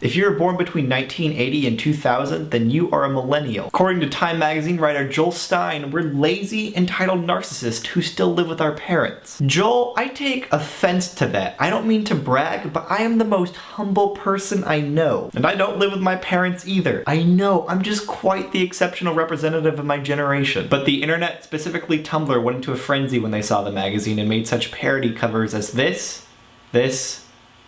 If you were born between 1980 and 2000, then you are a millennial. According to Time magazine writer Joel Stein, we're lazy, entitled narcissists who still live with our parents. Joel, I take offense to that. I don't mean to brag, but I am the most humble person I know. And I don't live with my parents either. I know, I'm just quite the exceptional representative of my generation. But the internet, specifically Tumblr, went into a frenzy when they saw the magazine and made such parody covers as this,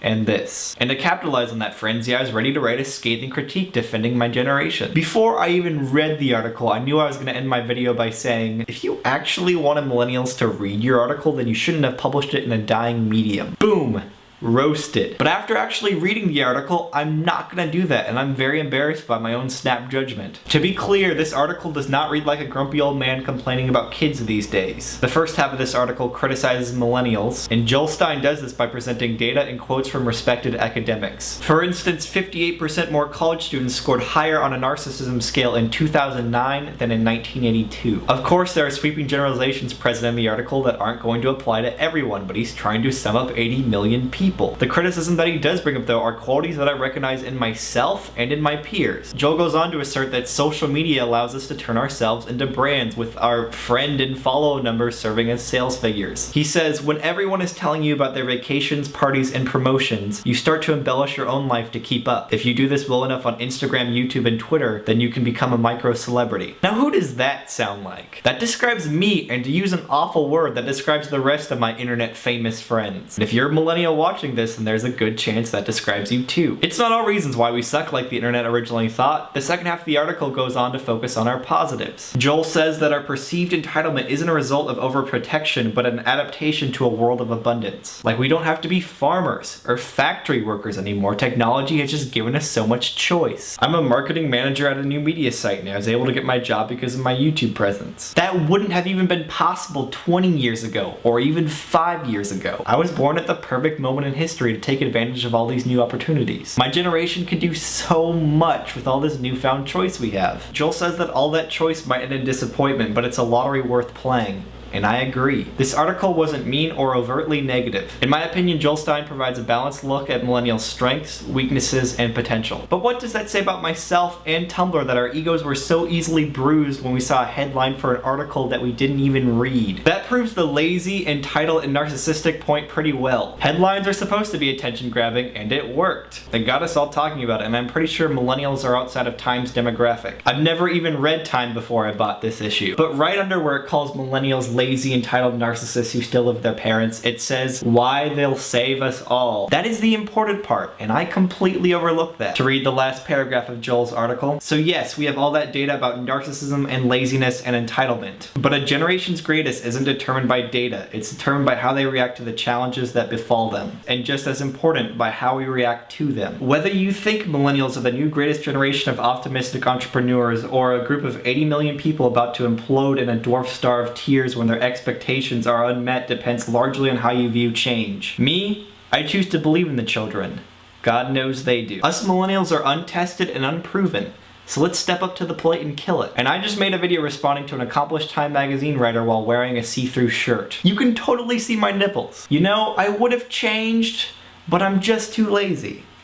and this. And to capitalize on that frenzy, I was ready to write a scathing critique defending my generation. Before I even read the article, I knew I was going to end my video by saying, if you actually wanted millennials to read your article, then you shouldn't have published it in a dying medium. Boom! Roasted. But after actually reading the article, I'm not gonna do that, and I'm very embarrassed by my own snap judgment. To be clear, this article does not read like a grumpy old man complaining about kids these days. The first half of this article criticizes millennials, and Joel Stein does this by presenting data and quotes from respected academics. For instance, 58% more college students scored higher on a narcissism scale in 2009 than in 1982. Of course, there are sweeping generalizations present in the article that aren't going to apply to everyone, but he's trying to sum up 80 million people. The criticism that he does bring up, though, are qualities that I recognize in myself and in my peers. Joel goes on to assert that social media allows us to turn ourselves into brands, with our friend and follow numbers serving as sales figures. He says, when everyone is telling you about their vacations, parties, and promotions, you start to embellish your own life to keep up. If you do this well enough on Instagram, YouTube, and Twitter, then you can become a micro-celebrity. Now, who does that sound like? That describes me, and to use an awful word, that describes the rest of my internet famous friends. And if you're a millennial watching this, and there's a good chance that describes you too. It's not all reasons why we suck like the internet originally thought. The second half of the article goes on to focus on our positives. Joel says that our perceived entitlement isn't a result of overprotection, but an adaptation to a world of abundance. Like, we don't have to be farmers or factory workers anymore. Technology has just given us so much choice. I'm a marketing manager at a new media site, and I was able to get my job because of my YouTube presence. That wouldn't have even been possible 20 years ago, or even 5 years ago. I was born at the perfect moment in history to take advantage of all these new opportunities. My generation can do so much with all this newfound choice we have. Joel says that all that choice might end in disappointment, but it's a lottery worth playing. And I agree. This article wasn't mean or overtly negative. In my opinion, Joel Stein provides a balanced look at millennials' strengths, weaknesses, and potential. But what does that say about myself and Tumblr that our egos were so easily bruised when we saw a headline for an article that we didn't even read? That proves the lazy, entitled, and narcissistic point pretty well. Headlines are supposed to be attention-grabbing, and it worked. They got us all talking about it, and I'm pretty sure millennials are outside of Time's demographic. I've never even read Time before I bought this issue. But right under where it calls millennials lazy, entitled narcissists who still live with their parents, it says, why they'll save us all. That is the important part, and I completely overlooked that. To read the last paragraph of Joel's article. So yes, we have all that data about narcissism and laziness and entitlement. But a generation's greatest isn't determined by data. It's determined by how they react to the challenges that befall them. And just as important, by how we react to them. Whether you think millennials are the new greatest generation of optimistic entrepreneurs, or a group of 80 million people about to implode in a dwarf star of tears when their expectations are unmet, depends largely on how you view change. Me, I choose to believe in the children. God knows they do. Us millennials are untested and unproven, so let's step up to the plate and kill it. And I just made a video responding to an accomplished Time magazine writer while wearing a see-through shirt. You can totally see my nipples. You know, I would have changed, but I'm just too lazy.